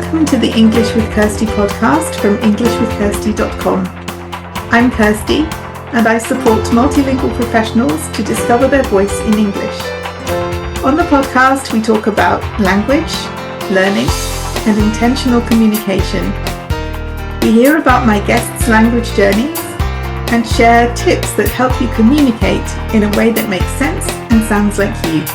Welcome to the English with Kirsty podcast from EnglishWithKirsty.com. I'm Kirsty, and I support multilingual professionals to discover their voice in English. On the podcast, we talk about language, learning, and intentional communication. We hear about my guests' language journeys and share tips that help you communicate in a way that makes sense and sounds like you.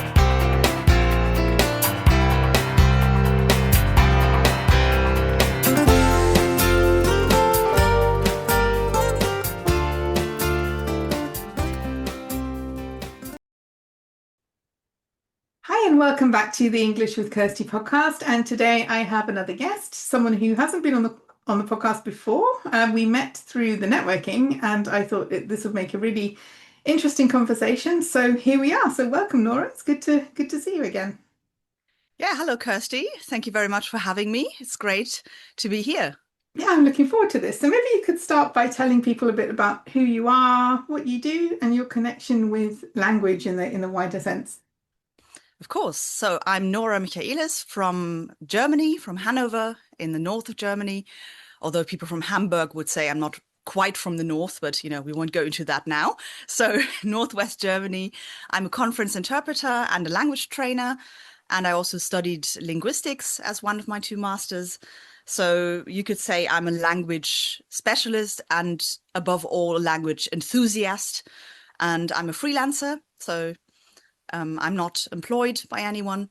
Hi and welcome back to the English with Kirsty podcast. And today I have another guest, someone who hasn't been on the podcast before. We met through the networking, and I thought this would make a really interesting conversation. So here we are. So welcome, Nora. It's good to see you again. Yeah, hello, Kirsty. Thank you very much for having me. It's great to be here. Yeah, I'm looking forward to this. So maybe you could start by telling people a bit about who you are, what you do, and your connection with language in the wider sense. Of course. So I'm Nora Michaelis from Germany, from Hanover in the north of Germany. Although people from Hamburg would say I'm not quite from the north, but we won't go into that now. So Northwest Germany. I'm a conference interpreter and a language trainer. And I also studied linguistics as one of my two masters. So you could say I'm a language specialist and above all, a language enthusiast. And I'm a freelancer. So I'm not employed by anyone.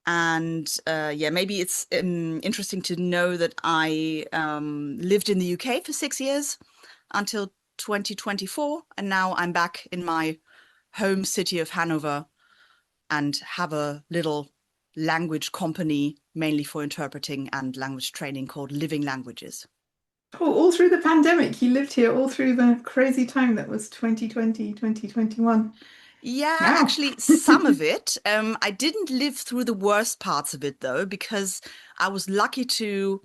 And maybe it's interesting to know that I lived in the UK for 6 years until 2024. And now I'm back in my home city of Hanover and have a little language company mainly for interpreting and language training called Living Languages. Oh, all through the pandemic, you lived here all through the crazy time that was 2020, 2021. Yeah, Wow. actually, some of it. I didn't live through the worst parts of it, though, because I was lucky to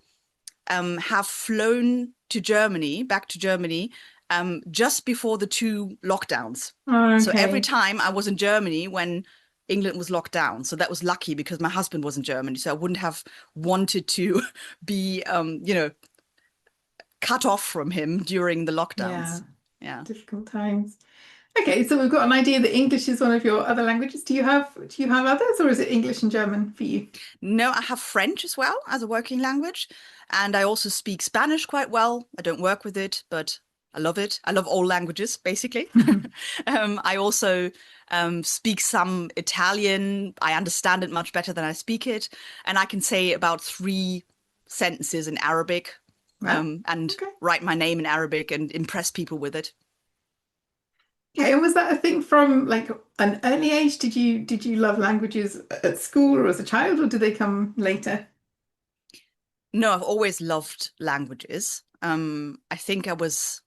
have flown to Germany, back to Germany, just before the two lockdowns. Okay. So every time I was in Germany when England was locked down. So that was lucky because my husband was in Germany. So I wouldn't have wanted to be, cut off from him during the lockdowns. Yeah. Difficult times. Okay, so we've got an idea that English is one of your other languages. Do you have others, or is it English and German for you? No, I have French as well as a working language. And I also speak Spanish quite well. I don't work with it, but I love it. I love all languages, basically. I also speak some Italian. I understand it much better than I speak it. And I can say about 3 sentences in Arabic, and write my name in Arabic and impress people with it. Okay, and was that a thing from like an early age? Did you love languages at school or as a child, or did they come later? No, I've always loved languages. I think I was,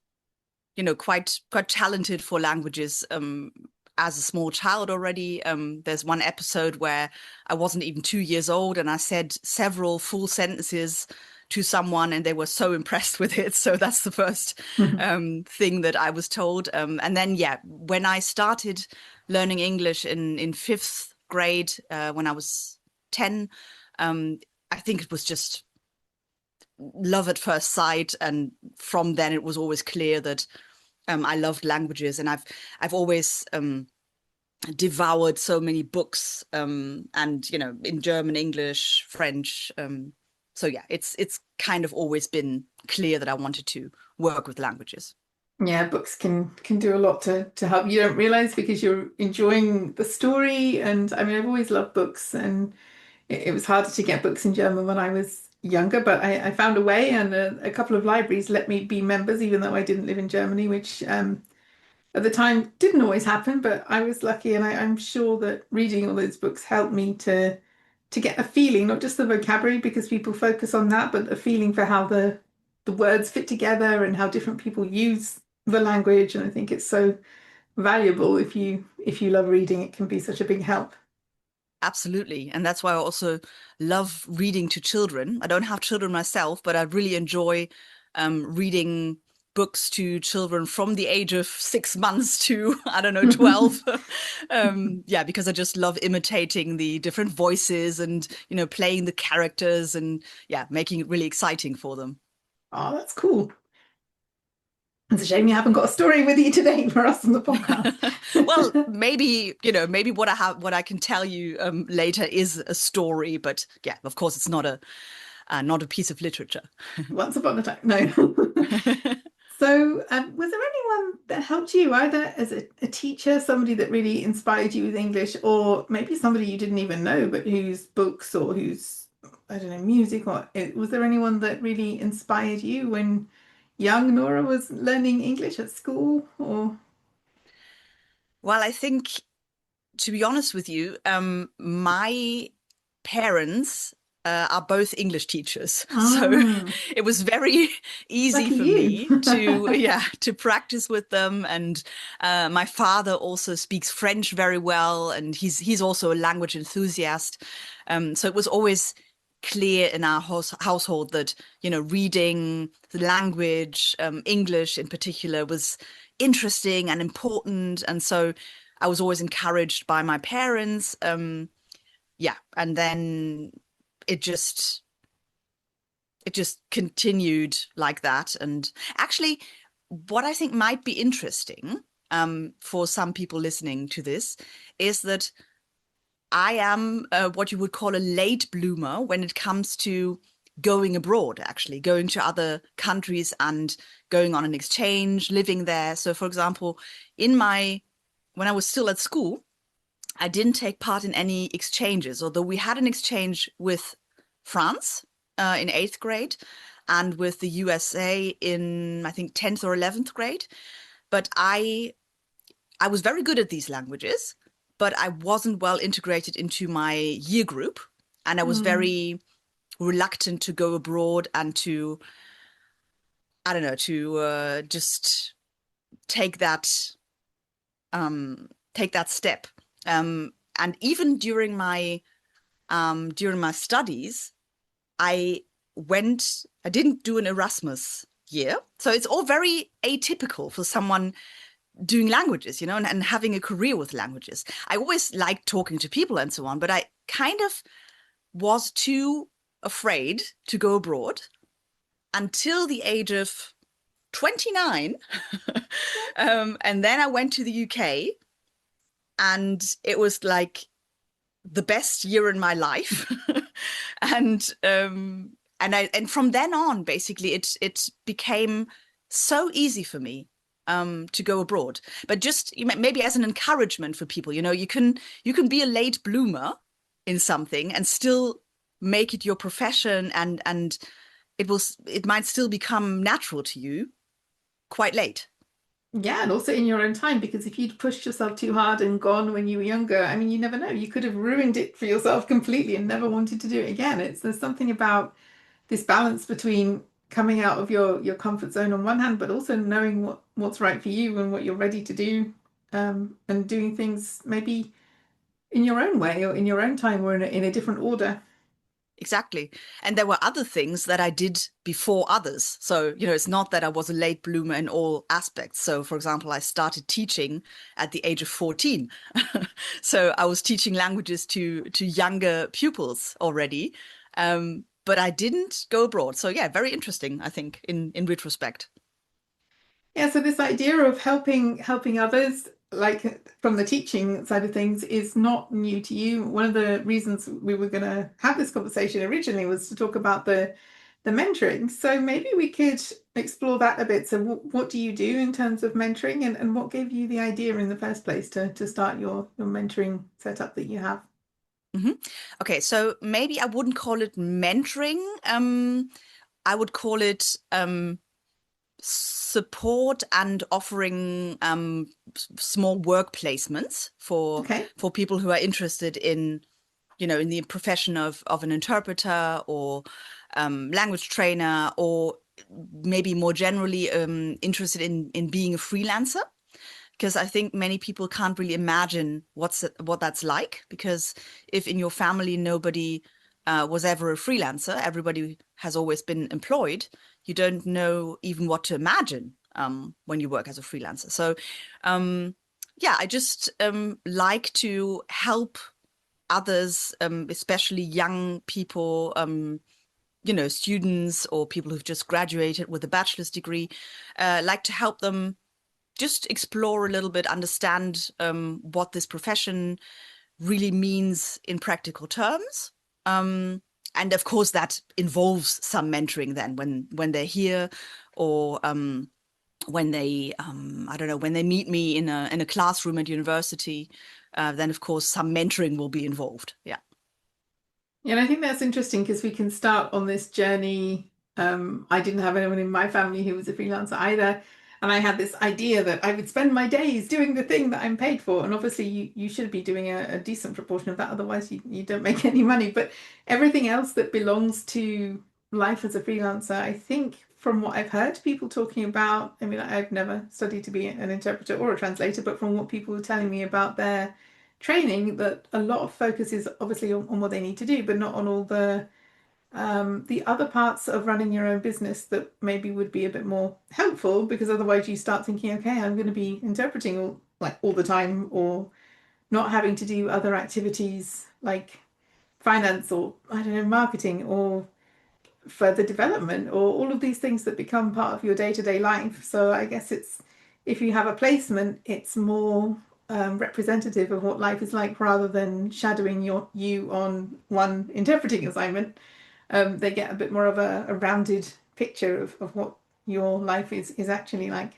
quite talented for languages as a small child already. There's one episode where I wasn't even 2 years old and I said several full sentences to someone and they were so impressed with it. So that's the first thing that I was told. And then, when I started learning English in 5th grade, when I was 10, I think it was just love at first sight. And from then it was always clear that I loved languages, and I've always devoured so many books, and in German, English, French. So it's kind of always been clear that I wanted to work with languages. Yeah, books can do a lot to help. You don't realize because you're enjoying the story. And I mean, I've always loved books, and it was harder to get books in German when I was younger, but I found a way, and a couple of libraries let me be members, even though I didn't live in Germany, which at the time didn't always happen, but I was lucky, and I'm sure that reading all those books helped me to get a feeling, not just the vocabulary, because people focus on that, but a feeling for how the words fit together and how different people use the language. And I think it's so valuable if you love reading. It can be such a big help. Absolutely. And that's why I also love reading to children. I don't have children myself, but I really enjoy reading books to children from the age of 6 months to, I don't know, 12. Yeah, because I just love imitating the different voices and, playing the characters and yeah, making it really exciting for them. Oh, that's cool. It's a shame you haven't got a story with you today for us on the podcast. Well, maybe, maybe what I can tell you later is a story, but yeah, of course, it's not a piece of literature. Once upon a time, no. So, was there anyone that helped you either as a teacher, somebody that really inspired you with English, or maybe somebody you didn't even know, but whose books or whose, I don't know, music, or was there anyone that really inspired you when young Nora was learning English at school? Or Well, I think, to be honest with you, my parents are both English teachers, so ah, it was very easy lucky for you. me to, yeah, to practice with them. And my father also speaks French very well, and he's also a language enthusiast. So it was always clear in our household that reading the language, English in particular, was interesting and important, and so I was always encouraged by my parents. Yeah, and then it just it just continued like that. And actually, what I think might be interesting for some people listening to this is that I am what you would call a late bloomer when it comes to going abroad, actually going to other countries and going on an exchange, living there. So, for example, in my when I was still at school, I didn't take part in any exchanges, although we had an exchange with France in eighth grade and with the USA in, I think, 10th or 11th grade. But I was very good at these languages, but I wasn't well integrated into my year group. And I was Mm. very reluctant to go abroad and to, I don't know, to just take that take that step. And even during my studies, I I didn't do an Erasmus year. So it's all very atypical for someone doing languages, and having a career with languages. I always liked talking to people and so on, but I kind of was too afraid to go abroad until the age of 29. And then I went to the UK, and it was like the best year in my life. And from then on, basically, it became so easy for me to go abroad. But just maybe as an encouragement for people, you can be a late bloomer in something and still make it your profession, and it might still become natural to you quite late. Yeah, and also in your own time, because if you'd pushed yourself too hard and gone when you were younger, I mean, you never know. You could have ruined it for yourself completely and never wanted to do it again. There's something about this balance between coming out of your comfort zone on one hand, but also knowing what's right for you and what you're ready to do, and doing things maybe in your own way or in your own time or in a different order. Exactly. And there were other things that I did before others. So, it's not that I was a late bloomer in all aspects. So, for example, I started teaching at the age of 14. So I was teaching languages to younger pupils already. But I didn't go abroad. So yeah, very interesting, I think, in retrospect. Yeah, so this idea of helping others, like from the teaching side of things, is not new to you. One of the reasons we were going to have this conversation originally was to talk about the mentoring. So maybe we could explore that a bit. So what do you do in terms of mentoring, and what gave you the idea in the first place to start your mentoring setup that you have? hmm Okay, so maybe I wouldn't call it mentoring. I would call it support and offering small work placements for Okay. people who are interested in the profession of an interpreter or language trainer, or maybe more generally interested in being a freelancer. Because I think many people can't really imagine what that's like. Because if in your family nobody was ever a freelancer, everybody has always been employed, you don't know even what to imagine when you work as a freelancer. So yeah, I just like to help others, especially young people, students or people who've just graduated with a bachelor's degree, like to help them just explore a little bit, understand what this profession really means in practical terms. And of course, that involves some mentoring then when they're here, or when they I don't know, when they meet me in a classroom at university, then of course some mentoring will be involved. Yeah. Yeah, and I think that's interesting because we can start on this journey. I didn't have anyone in my family who was a freelancer either. And I had this idea that I would spend my days doing the thing that I'm paid for. And obviously, you should be doing a decent proportion of that. Otherwise, you don't make any money. But everything else that belongs to life as a freelancer, I think from what I've heard people talking about, I mean, I've never studied to be an interpreter or a translator, but from what people were telling me about their training, that a lot of focus is obviously on what they need to do, but not on all the other parts of running your own business that maybe would be a bit more helpful, because otherwise you start thinking, okay, I'm going to be interpreting all the time, or not having to do other activities like finance, or I don't know, marketing, or further development, or all of these things that become part of your day-to-day life. So I guess it's, if you have a placement, it's more representative of what life is like, rather than shadowing you on one interpreting assignment. They get a bit more of a rounded picture of what your life is actually like.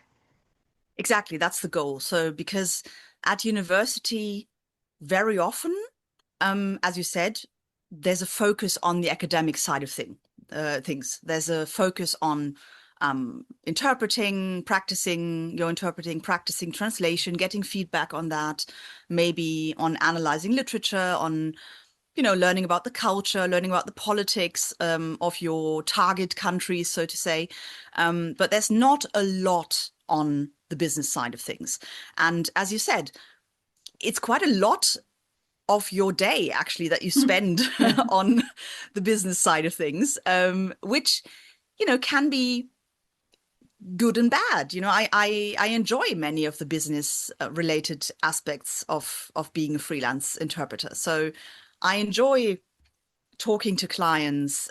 Exactly, that's the goal. So because at university, very often, as you said, there's a focus on the academic side of things. There's a focus on interpreting, practicing your interpreting, practicing translation, getting feedback on that, maybe on analyzing literature, on learning about the culture, learning about the politics of your target countries, so to say. But there's not a lot on the business side of things. And as you said, it's quite a lot of your day actually that you spend Yeah. on the business side of things, which can be good and bad. I enjoy many of the business related aspects of being a freelance interpreter. So I enjoy talking to clients,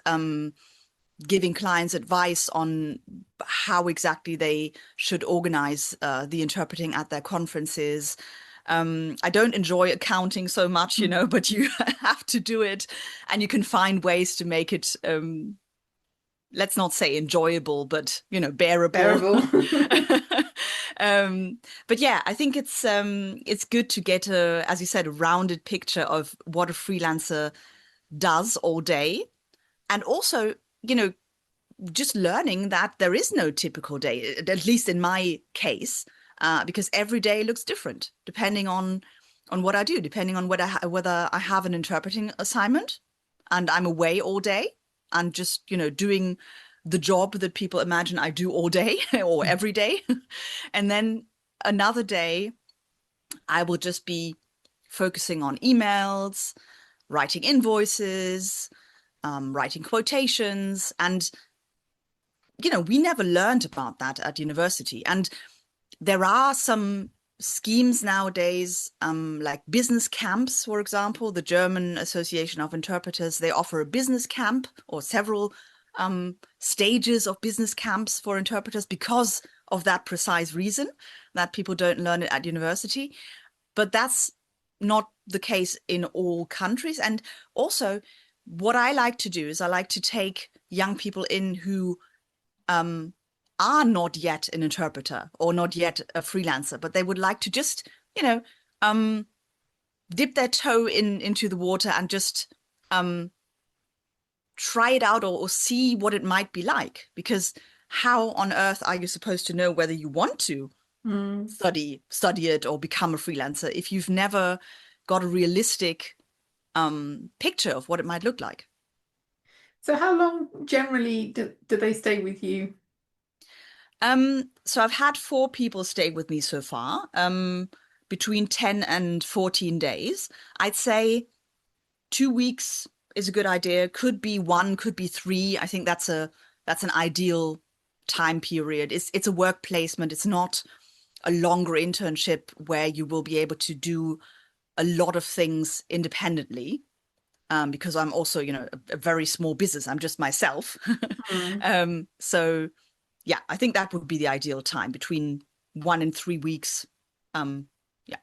giving clients advice on how exactly they should organize the interpreting at their conferences. I don't enjoy accounting so much, but you have to do it, and you can find ways to make it, let's not say enjoyable, but bearable. Bearable. But yeah, I think it's good to get as you said, a rounded picture of what a freelancer does all day, and also, just learning that there is no typical day, at least in my case, because every day looks different depending on what I do, depending on whether I have an interpreting assignment and I'm away all day and just, doing the job that people imagine I do all day or every day. And then another day, I will just be focusing on emails, writing invoices, writing quotations. And, we never learned about that at university. And there are some schemes nowadays, like business camps, for example. The German Association of Interpreters, they offer a business camp or several stages of business camps for interpreters because of that precise reason that people don't learn it at university. But that's not the case in all countries. And also, what I like to do is I like to take young people in who are not yet an interpreter or not yet a freelancer, but they would like to just, dip their toe into the water and just try it out, or see what it might be like. Because how on earth are you supposed to know whether you want to Mm. study it or become a freelancer if you've never got a realistic picture of what it might look like? So how long generally do they stay with you? So I've had 4 people stay with me so far, between 10 and 14 days. I'd say 2 weeks is a good idea. Could be 1, could be 3. I think that's an ideal time period. It's a work placement. It's not a longer internship where you will be able to do a lot of things independently. Because I'm also, a very small business. I'm just myself. Mm. So yeah, I think that would be the ideal time, between 1 and 3 weeks. Yeah,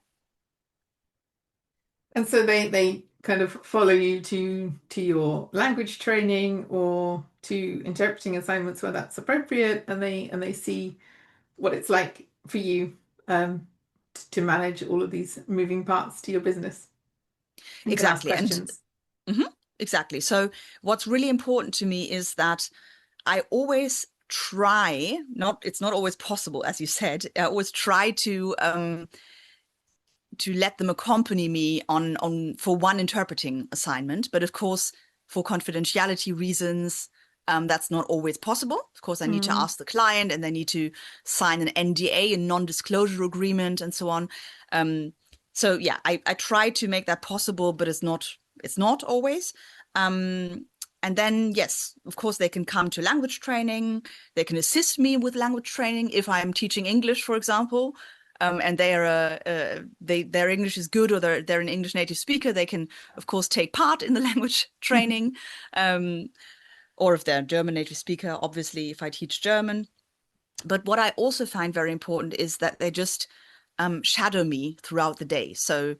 And so they kind of follow you to your language training or to interpreting assignments where that's appropriate, and they see what it's like for you to manage all of these moving parts to your business and can ask exactly. And questions. mhm, exactly. So what's really important to me is that I always try, it's not always possible, as you said. I always try to let them accompany me on for one interpreting assignment. But of course, for confidentiality reasons, that's not always possible. Of course, I need to Mm. ask the client, and they need to sign an NDA, a non-disclosure agreement, and so on. So yeah, I try to make that possible, but it's not always. And then, yes, of course, they can come to language training. They can assist me with language training if I'm teaching English, for example. And their English is good, or they're an English native speaker. They can, of course, take part in the language training. Or if they're a German native speaker, obviously, if I teach German. But what I also find very important is that they just shadow me throughout the day. So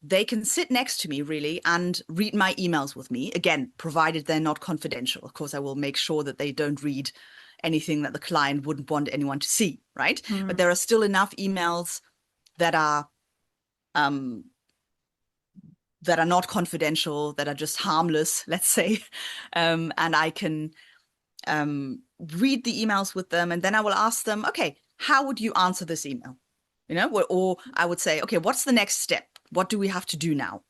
they can sit next to me, really, and read my emails with me. Again, provided they're not confidential. Of course, I will make sure that they don't read anything that the client wouldn't want anyone to see, right? But Mm. there are still enough emails that are um, that are not confidential, that are just harmless, let's say, and I can read the emails with them, and then I will ask them, okay, how would you answer this email? Or I would say, okay, what's the next step? What do we have to do now?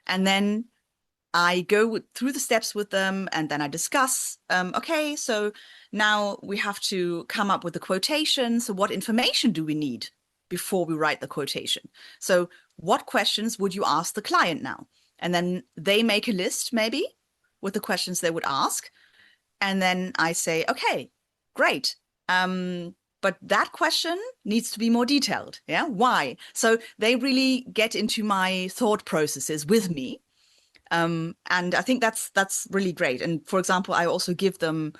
And then I go through the steps with them, and then I discuss, okay, so now we have to come up with a quotation. So what information do we need before we write the quotation? So what questions would you ask the client now? And then they make a list, maybe, with the questions they would ask. And then I say, okay, great. But that question needs to be more detailed. Yeah. Why? So they really get into my thought processes with me. And I think that's really great. And for example, I also give them,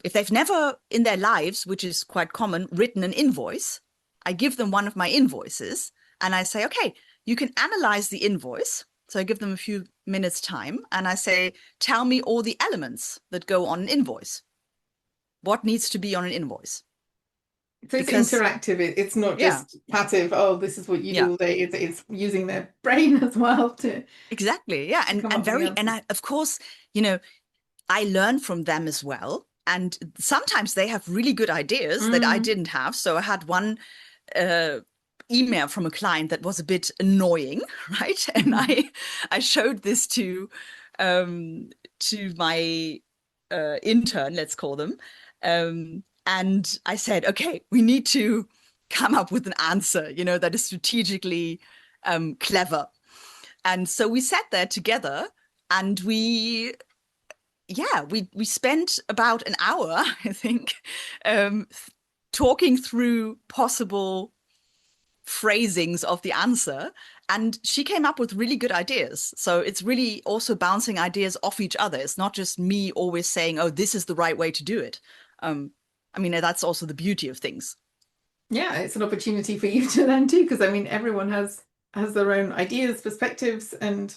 if they've never in their lives, which is quite common, written an invoice, I give them one of my invoices, and I say, okay, you can analyze the invoice. So I give them a few minutes time, and I say, tell me all the elements that go on an invoice. What needs to be on an invoice? So it's Because interactive. It's not yeah, just passive. Oh, this is what you do yeah, all day. It's using their brain as well exactly. Yeah. to And come and up with the very, and answers. I, of course, you know, I learn from them as well. And sometimes they have really good ideas that I Mm. didn't have. So I had one uh, email from a client that was a bit annoying, right? And I showed this to my intern, let's call them, and I said, okay, we need to come up with an answer, that is strategically clever. And so we sat there together, and we spent about an hour, I think, um, talking through possible phrasings of the answer. And she came up with really good ideas. So it's really also bouncing ideas off each other. It's not just me always saying, oh, this is the right way to do it. Um, I mean, that's also the beauty of things. Yeah, it's an opportunity for you to learn too, because I mean everyone has their own ideas, perspectives, and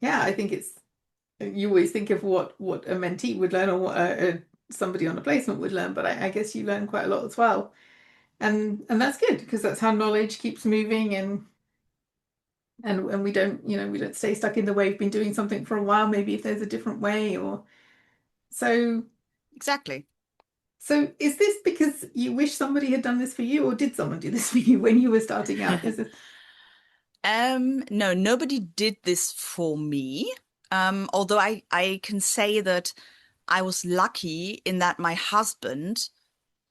yeah, I think it's you always think of what a mentee would learn or what somebody on a placement would learn, but I guess you learn quite a lot as well. And that's good because that's how knowledge keeps moving and we don't stay stuck in the way we've been doing something for a while, maybe if there's a different way or so Exactly. so is this because you wish somebody had done this for you or did someone do this for you when you were starting out? Is it No, nobody did this for me. Although I can say that I was lucky in that my husband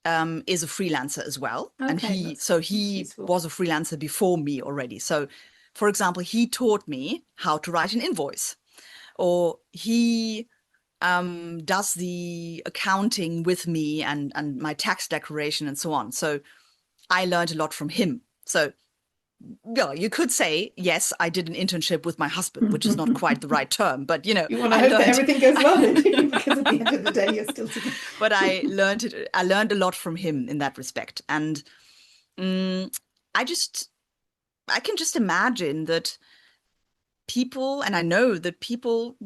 is a freelancer as well. And okay, that's he useful. was a freelancer before me already. So, for example, he taught me how to write an invoice, or he does the accounting with me and my tax declaration and so on. So I learned a lot from him. So yeah, you could say, yes, I did an internship with my husband, which is not quite the right term, but You want to I hope that learned, everything goes well, don't you? Because at the end of the day, you're still together. but I learned a lot from him in that respect. And mm, I just, I can just imagine that people, and I know that people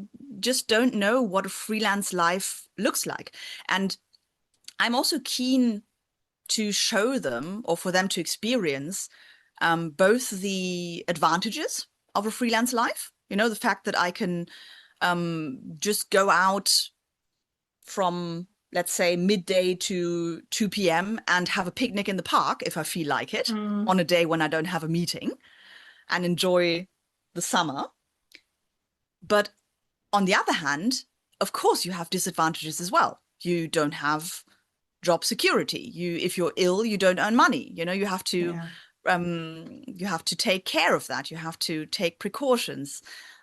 just don't know what a freelance life looks like. And I'm also keen to show them or for them to experience both the advantages of a freelance life, the fact that I can just go out from, let's say, midday to 2 p.m. and have a picnic in the park if I feel like it Mm, on a day when I don't have a meeting and enjoy the summer. But on the other hand, of course, you have disadvantages as well. You don't have job security. If you're ill, you don't earn money. yeah. You have to take care of that. You have to take precautions.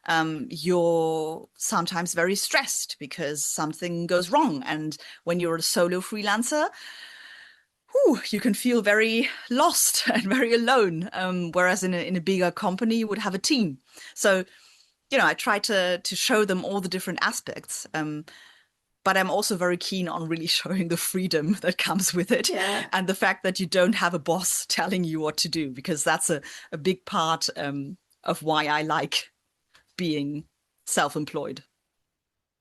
You're sometimes very stressed because something goes wrong. And when you're a solo freelancer, you can feel very lost and very alone. Whereas in a bigger company, you would have a team. So, I try to show them all the different aspects. But I'm also very keen on really showing the freedom that comes with it Yeah. and the fact that you don't have a boss telling you what to do, because that's a big part of why I like being self-employed.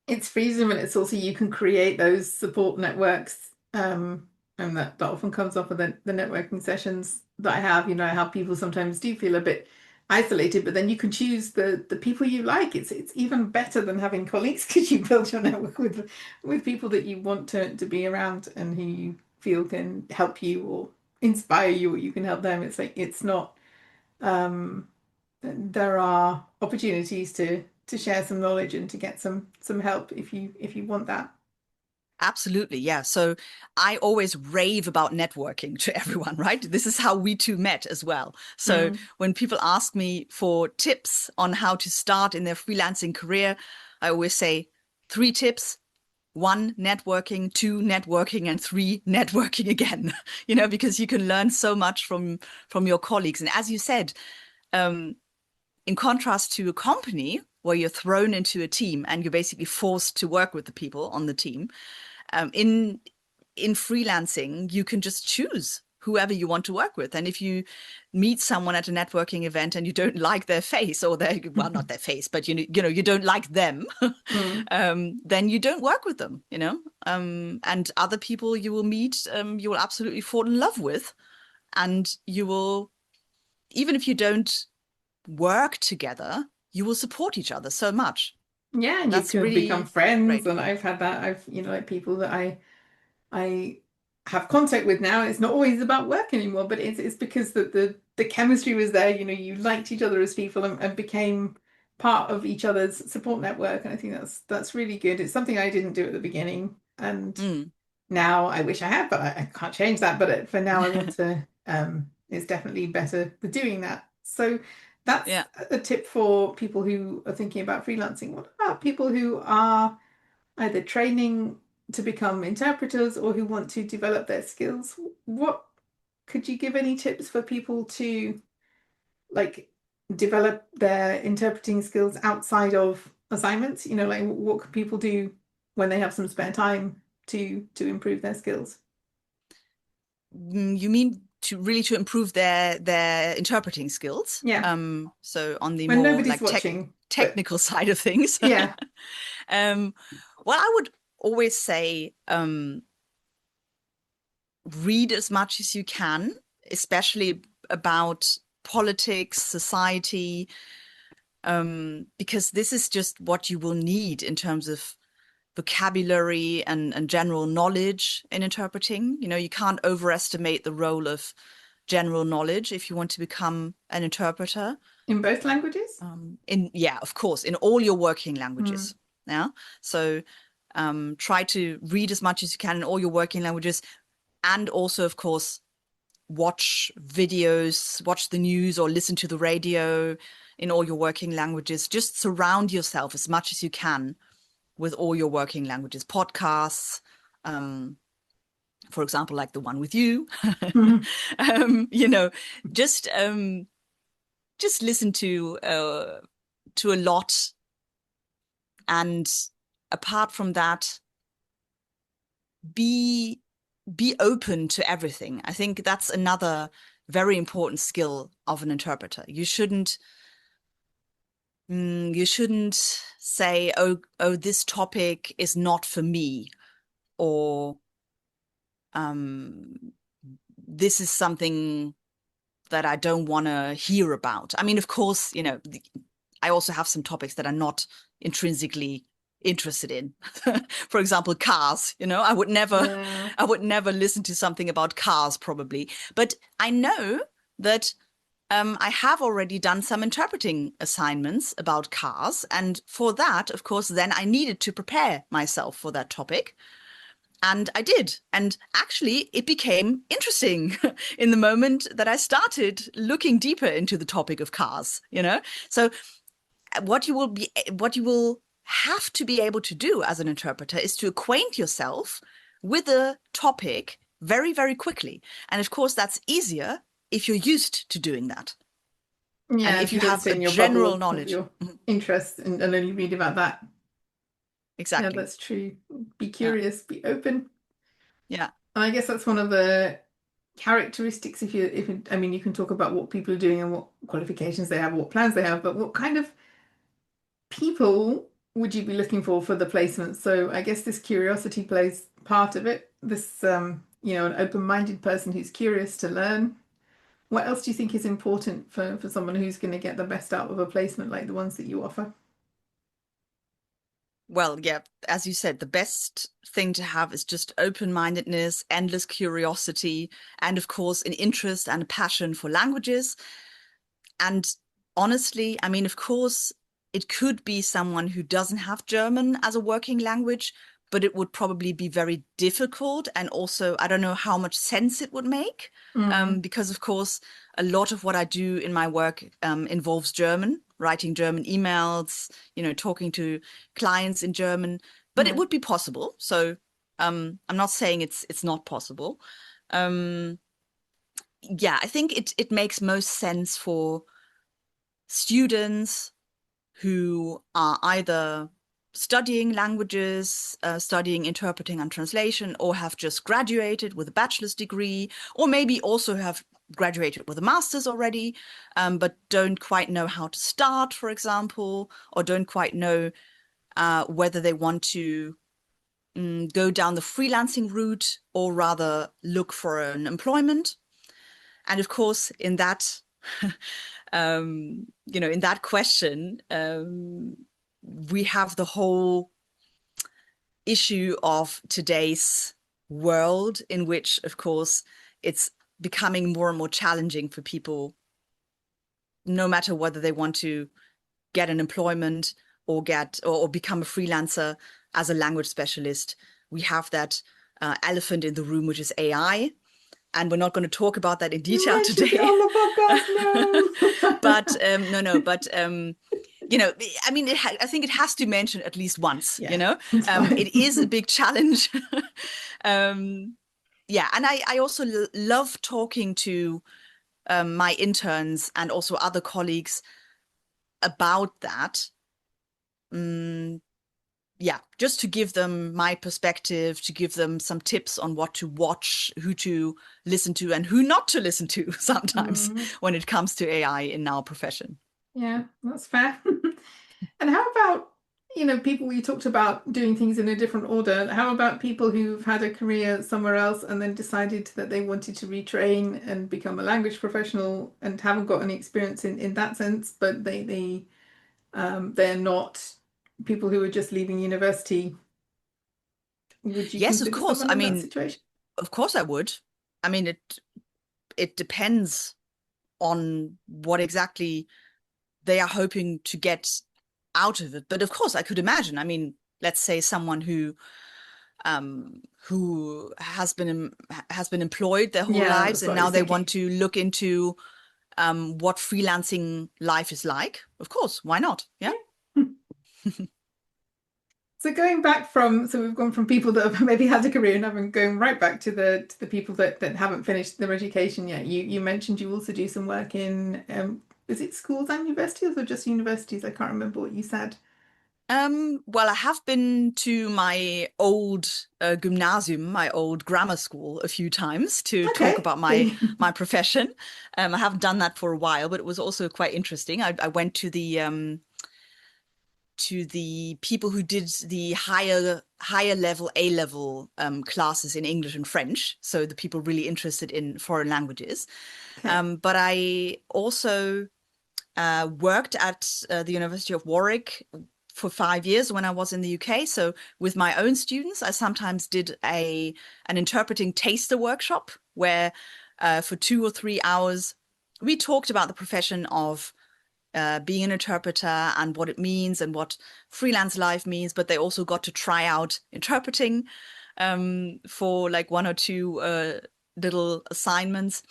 It's freedom, and it's also you can create those support networks. And that often comes off of the networking sessions that I have. I have people sometimes do feel a bit isolated, but then you can choose the people you like. It's even better than having colleagues because you build your network with people that you want to be around and who you feel can help you or inspire you, or you can help them. It's like it's not there are opportunities to share some knowledge and to get some help if you want that. Absolutely, yeah. So I always rave about networking to everyone, right? This is how we two met as well. So Mm. when people ask me for tips on how to start in their freelancing career, I always say 3 tips. 1, networking, 2, networking, and 3, networking again, because you can learn so much from your colleagues. And as you said, um, in contrast to a company where you're thrown into a team and you're basically forced to work with the people on the team, in freelancing, you can just choose whoever you want to work with. And if you meet someone at a networking event and you don't like their face or well, not their face, but you don't like them, Mm. then you don't work with them, and other people you will meet, you will absolutely fall in love with. And you will, even if you don't work together, you will support each other so much. Yeah, and you That's can become really friends. great. And I've had that. I've like people that I have contact with now. It's not always about work anymore, but it's because the chemistry was there. You liked each other as people and became part of each other's support network. And I think that's really good. It's something I didn't do at the beginning, and Mm. now I wish I had, but I can't change that. But for now, I want to. It's definitely better for doing that. So that's Yeah. a tip for people who are thinking about freelancing. What about people who are either training to become interpreters or who want to develop their skills? What could you give any tips for people to like develop their interpreting skills outside of assignments? Like what can people do when they have some spare time to improve their skills? You mean to improve their interpreting skills? Yeah, So on the when more nobody's like watching, but technical side of things. yeah. Um, well, I would always say read as much as you can, especially about politics, society, because this is just what you will need in terms of vocabulary and general knowledge in interpreting. You can't overestimate the role of general knowledge if you want to become an interpreter. In both languages? Yeah, of course, in all your working Mm. languages. Yeah. So try to read as much as you can in all your working languages. And also, of course, watch videos, watch the news or listen to the radio in all your working languages. Just surround yourself as much as you can with all your working languages, podcasts, um, for example, like the one with you. Mhm. You know, just listen to a lot, and apart from that, be open to everything. I think that's another very important skill of an interpreter. You shouldn't say, oh, this topic is not for me, or um, this is something that I don't want to hear about. I mean, of course, I also have some topics that are not intrinsically interested in. For example, cars, Yeah. I would never listen to something about cars probably. But I know that I have already done some interpreting assignments about cars. And for that, of course, then I needed to prepare myself for that topic. And I did. And actually, it became interesting in the moment that I started looking deeper into the topic of cars. So what you will have to be able to do as an interpreter is to acquaint yourself with a topic very, very quickly. And of course, that's easier if you're used to doing that. And Yeah, if if you you don't have stay a in your bubble general of knowledge. your Mhm. interest and only read about that. Yeah, Exactly. that's true. Be Yeah. curious, be open. Yeah. And I guess that's one of the characteristics I mean, you can talk about what people are doing and what qualifications they have, what plans they have, but what kind of people would you be looking for the placement? So I guess this curiosity plays part of it. This, an open-minded person who's curious to learn. What else do you think is important for someone who's going to get the best out of a placement like the ones that you offer? Well, yeah, as you said, the best thing to have is just open-mindedness, endless curiosity, and of course, an interest and a passion for languages. And honestly, I mean, of course, it could be someone who doesn't have German as a working language, but it would probably be very difficult. And also, I don't know how much sense it would make, Mm, because, of course, a lot of what I do in my work involves German, writing German emails, talking to clients in German, but it yeah. would be possible. So I'm not saying it's not possible. Um, yeah, I think it makes most sense for students who are either studying languages, studying interpreting and translation, or have just graduated with a bachelor's degree, or maybe also have graduated with a master's already, but don't quite know how to start, for example, or don't quite know whether they want to go down the freelancing route or rather look for an employment. And of course, in that in that question, we have the whole issue of today's world, in which, of course, it's becoming more and more challenging for people, no matter whether they want to get an employment or become a freelancer as a language specialist. We have that elephant in the room, which is AI. And we're not going to talk about that in You detail mentioned it today. on the podcast, But no. no, but I mean, I think it has to mention at least once. Yeah, it's fine. It is a big challenge. um, yeah, and I also love talking to my interns and also other colleagues about that. Mm, yeah, just to give them my perspective, to give them some tips on what to watch, who to listen to, and who not to listen to sometimes Mm, when it comes to AI in our profession. yeah, that's fair. And how about, people you talked about doing things in a different order. How about people who've had a career somewhere else and then decided that they wanted to retrain and become a language professional and haven't got any experience in that sense, but they're not people who are just leaving university. Would you Yes, of consider course. someone I in that mean, situation? of course I would. I mean, it depends on what exactly they are hoping to get out of it. But of course, I could imagine. I mean, let's say someone who has been employed their whole Yeah, lives that's and what I now was they want thinking. to look into what freelancing life is like. Of course, why not? Yeah. Yeah. So going back from, so we've gone from people that have maybe had a career and haven't going right back to the people that haven't finished their education yet. You mentioned you also do some work in is it schools and universities or just universities? I can't remember what you said. Well, I have been to my old gymnasium, my old grammar school, a few times to talk Okay. about So my profession. I haven't done that for a while, but it was also quite interesting. I went to the people who did the higher level A level classes in English and French, so the people really interested in foreign languages. okay. But I also worked at the University of Warwick for 5 years when I was in the UK. So with my own students, I sometimes did a an interpreting taster workshop where for 2 or 3 hours we talked about the profession of being an interpreter and what it means and what freelance life means. But they also got to try out interpreting for like 1 or 2 little assignments.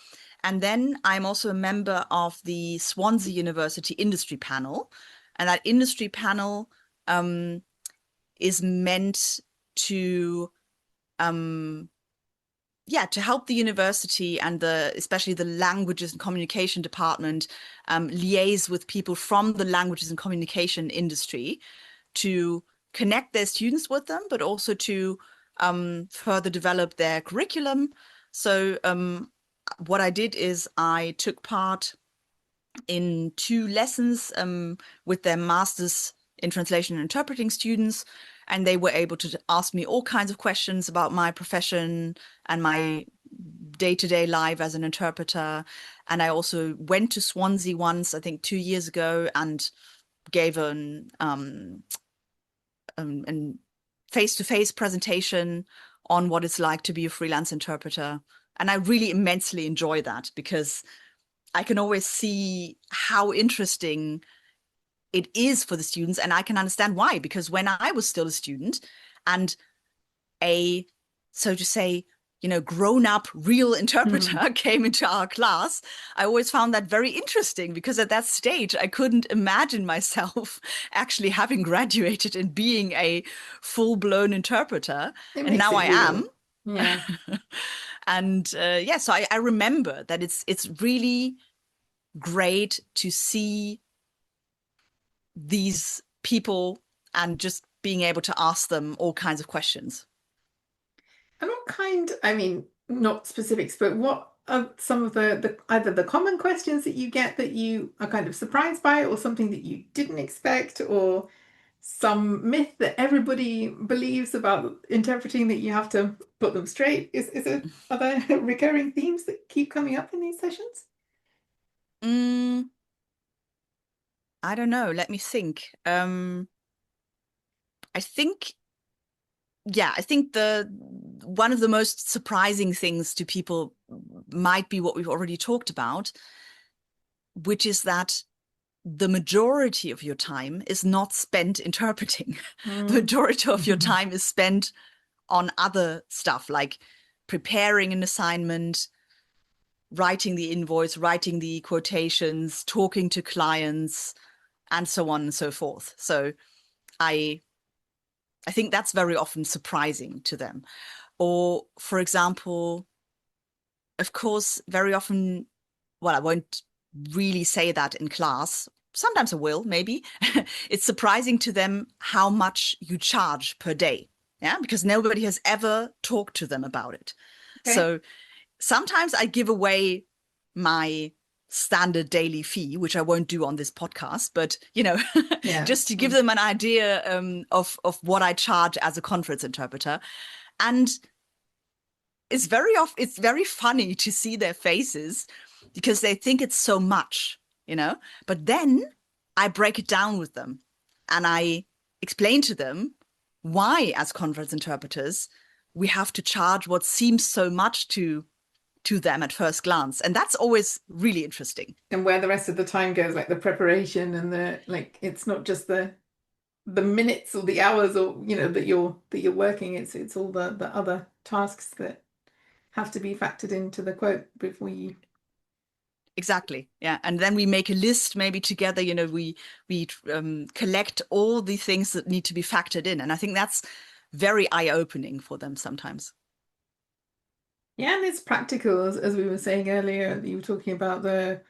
And then I'm also a member of the Swansea University Industry Panel. And that industry panel um, is meant to, um, yeah, to help the university and especially the languages and communication department liaise with people from the languages and communication industry to connect their students with them, but also to further develop their curriculum. So what I did is I took part in 2 lessons with their masters in translation and interpreting students, and they were able to ask me all kinds of questions about my profession and my day-to-day life as an interpreter. And I also went to Swansea once, I think 2 years ago, and gave an face-to-face presentation on what it's like to be a freelance interpreter. And I really immensely enjoy that because I can always see how interesting it is for the students, and I can understand why. Because when I was still a student and a, so to say, grown up real Hmm. interpreter came into our class, I always found that very interesting because at that stage, I couldn't imagine myself actually having graduated and being a full-blown interpreter. It And makes now it I am. real. Yeah. And yeah, so I remember that it's really great to see these people and just being able to ask them all kinds of questions. And what kind, I mean, not specifics, but what are some of the either the common questions that you get that you are kind of surprised by, or something that you didn't expect, or some myth that everybody believes about interpreting that you have to put them straight? Is it are there recurring themes that keep coming up in these sessions? Mm, I don't know. Let me think. I think, yeah, I think the one of the most surprising things to people might be what we've already talked about, which is that the majority of your time is not spent interpreting. The Mm. majority of your time is spent on other stuff like preparing an assignment, writing the invoice, writing the quotations, talking to clients, and so on and so forth. So I I think that's very often surprising to them. Or, for example, of course, very often, well, I won't really say that in class. Sometimes I will, maybe. It's surprising to them how much you charge per day. Yeah, because nobody has ever talked to them about it. Okay. So sometimes I give away my standard daily fee, which I won't do on this podcast, but Yeah. just to give Mm. them an idea of what I charge as a conference interpreter. And it's very funny to see their faces because they think it's so much, you know. But then I break it down with them and I explain to them why, as conference interpreters, we have to charge what seems so much to them at first glance. And that's always really interesting. And where the rest of the time goes, like the preparation and the like, it's not just the minutes or the hours or that you're working. It's all the other tasks that have to be factored into the quote before you. Exactly. Yeah. And then we make a list maybe together, we collect all the things that need to be factored in. And I think that's very eye-opening for them sometimes. Yeah, and it's practical, as we were saying earlier. You were talking about the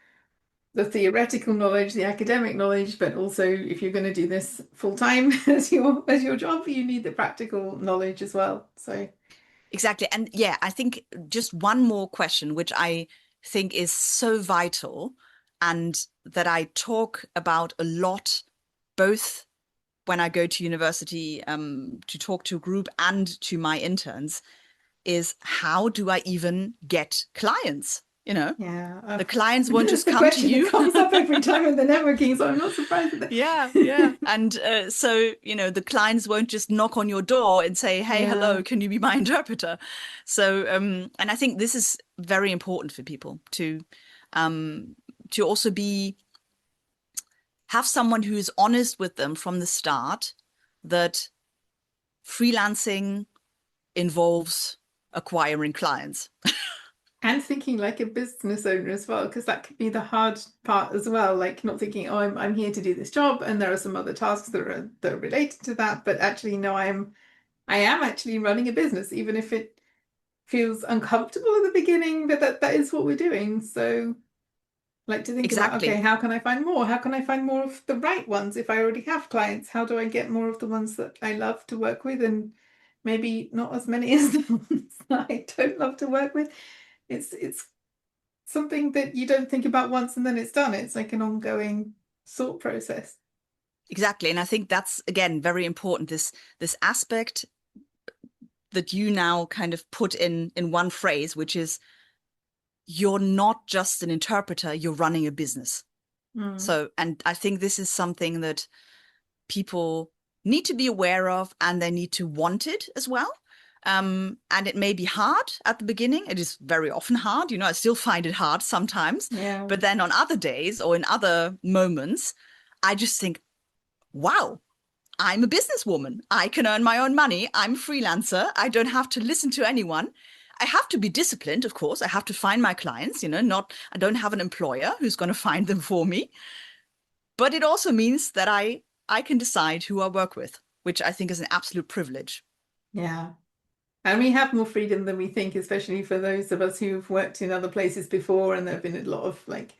theoretical knowledge, the academic knowledge, but also if you're going to do this full time as your job, you need the practical knowledge as well. So Exactly. And yeah, I think just one more question, which I think is so vital and that I talk about a lot, both when I go to university to talk to a group and to my interns, is how do I even get clients? yeah, The clients won't that's just the come to question that you. comes up every time in the networking. So I'm not surprised at Yeah, yeah. that. And so, the clients won't just knock on your door and say, hey, hello, Yeah, can you be my interpreter? So, and I think this is very important for people um, to also have someone who's honest with them from the start that freelancing involves acquiring clients. and thinking like a business owner as well, because that could be the hard part as well. Like not thinking, oh, I'm here to do this job, and there are some other tasks that are related to that, but actually, no, I am actually running a business, even if it feels uncomfortable at the beginning, but that is what we're doing. So like to think about, okay, Exactly. how can I find more? How can I find more of the right ones if I already have clients? How do I get more of the ones that I love to work with and maybe not as many as the ones that I don't love to work with? It's something that you don't think about once and then it's done. It's like an ongoing thought process. Exactly. And I think that's again very important, this aspect that you now kind of put in one phrase, which is you're not just an interpreter, you're running a business. Mm. So, and I think this is something that people need to be aware of and they need to want it as well. And it may be hard at the beginning. It is very often hard. I still find it hard sometimes. Yeah. But then on other days or in other moments, I just think, wow, I'm a businesswoman. I can earn my own money. I'm a freelancer. I don't have to listen to anyone. I have to be disciplined, of course. I have to find my clients, not I don't have an employer who's going to find them for me. But it also means that I can decide who I work with, which I think is an absolute privilege. Yeah. And we have more freedom than we think, especially for those of us who've worked in other places before, and there have been a lot of like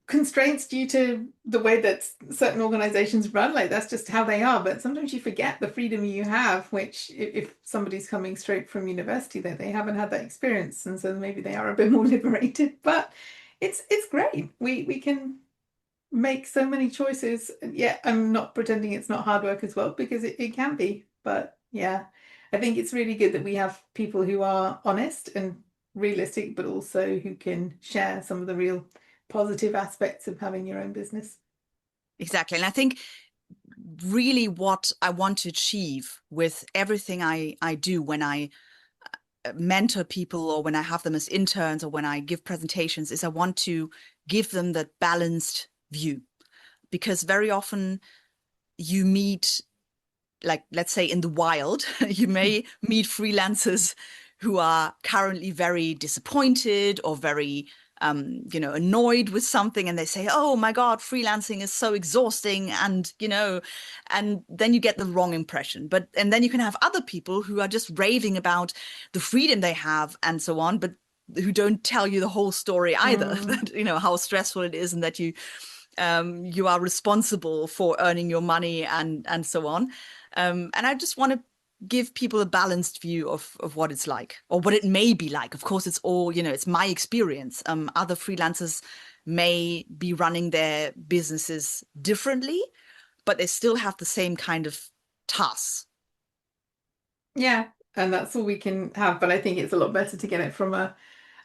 constraints due to the way that certain organizations run. Like that's just how they are. But sometimes you forget the freedom you have, which if somebody's coming straight from university, that they haven't had that experience, and so maybe they are a bit more liberated. But it's great. We can make so many choices. Yeah, I'm not pretending it's not hard work as well, because it can be. But yeah, I think it's really good that we have people who are honest and realistic, but also who can share some of the real positive aspects of having your own business. Exactly. And I think really what I want to achieve with everything I do when I mentor people or when I have them as interns or when I give presentations is I want to give them that balanced view. Because very often you meet, like, let's say in the wild, you may meet freelancers who are currently very disappointed or very annoyed with something, and they say, oh my God, freelancing is so exhausting, and then you get the wrong impression. And then you can have other people who are just raving about the freedom they have and so on, but who don't tell you the whole story either, Mm, that how stressful it is and that you are responsible for earning your money and so on. And I just want to give people a balanced view of what it's like or what it may be like. Of course, it's all, it's my experience. Other freelancers may be running their businesses differently, but they still have the same kind of tasks. yeah, and that's all we can have. But I think it's a lot better to get it from a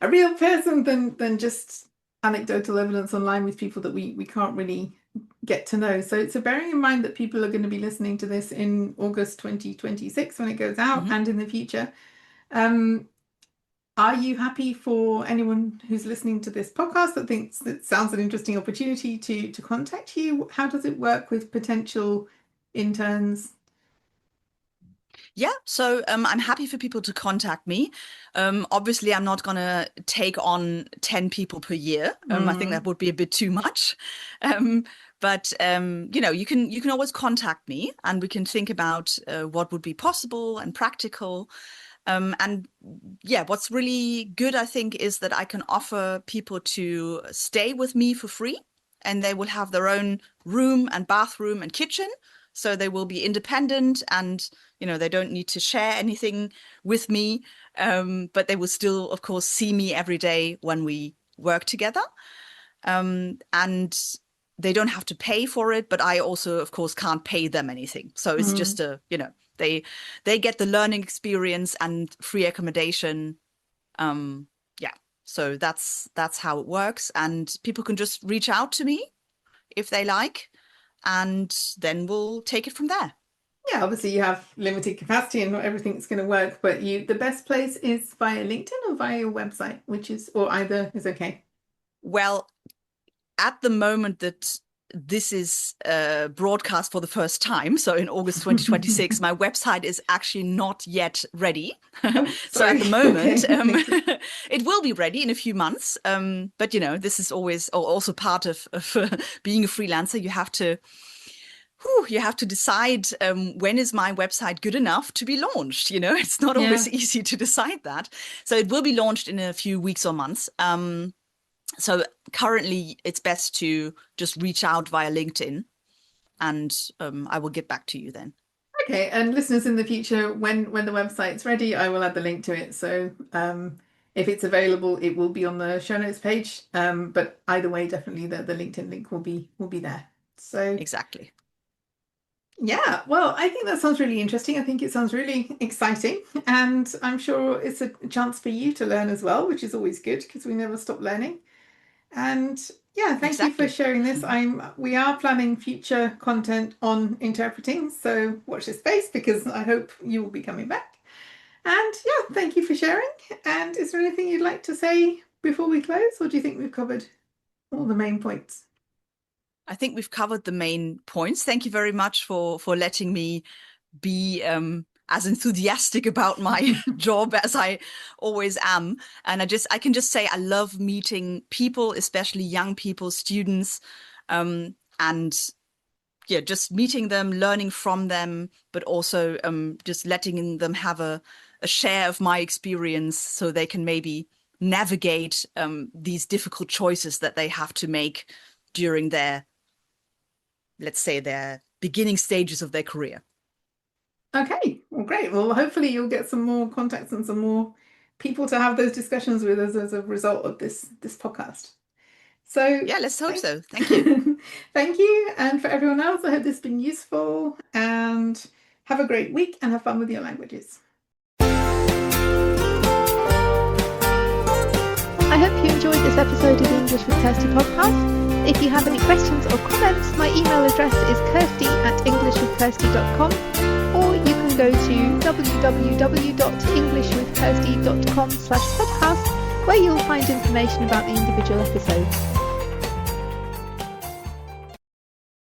real person than just anecdotal evidence online with people that we can't really get to know. So bearing in mind that people are going to be listening to this in August 2026 when it goes out Mhm. and in the future, um, are you happy for anyone who's listening to this podcast that thinks that sounds an interesting opportunity to contact you? How does it work with potential interns? Yeah, so I'm happy for people to contact me. Obviously, I'm not gonna take on 10 people per year. I think that Mm, would be a bit too much. Um, but you can always contact me, and we can think about what would be possible and practical. And yeah, what's really good, I think, is that I can offer people to stay with me for free, and they will have their own room and bathroom and kitchen. So they will be independent and, they don't need to share anything with me. But they will still, of course, see me every day when we work together. And they don't have to pay for it, but I also, of course, can't pay them anything. So it's mm. just they they get the learning experience and free accommodation. Um, yeah. So that's how it works. And people can just reach out to me if they like, and then we'll take it from there. Yeah, obviously you have limited capacity and not everything's going to work, but the best place is via LinkedIn or via your website, or either is okay. Well, at the moment that this is broadcast for the first time, so in August 2026, my website is actually not yet ready. Oh, So at sorry. the moment, Okay, noted. it will be ready in a few months. But this is always also part of being a freelancer. You have to decide when is my website good enough to be launched. It's not always Yeah. easy to decide that. So it will be launched in a few weeks or months. So currently, it's best to just reach out via LinkedIn, and I will get back to you then. Okay, and listeners in the future, when the website's ready, I will add the link to it. So if it's available, it will be on the show notes page. But either way, definitely the LinkedIn link will be there. So Exactly. yeah, well, I think that sounds really interesting. I think it sounds really exciting, and I'm sure it's a chance for you to learn as well, which is always good because we never stop learning. And yeah, thank you for Exactly. sharing this. We are planning future content on interpreting, so watch this space because I hope you will be coming back. And yeah, thank you for sharing. And is there anything you'd like to say before we close, or do you think we've covered all the main points? I think we've covered the main points. Thank you very much for letting me be as enthusiastic about my job as I always am. And I can just say I love meeting people, especially young people, students, and yeah, just meeting them, learning from them, but also just letting them have a share of my experience so they can maybe navigate these difficult choices that they have to make during let's say, their beginning stages of their career. Okay, well, great. Well, hopefully you'll get some more contacts and some more people to have those discussions with us as a result of this podcast. So Yeah, let's hope thank so. Thank you. thank you. And for everyone else, I hope this has been useful and have a great week and have fun with your languages. I hope you enjoyed this episode of the English with Kirsty podcast. If you have any questions or comments, my email address is kirsty@englishwithkirsty.com, or you can go to www.englishwithkirsty.com/podcast, where you'll find information about the individual episodes.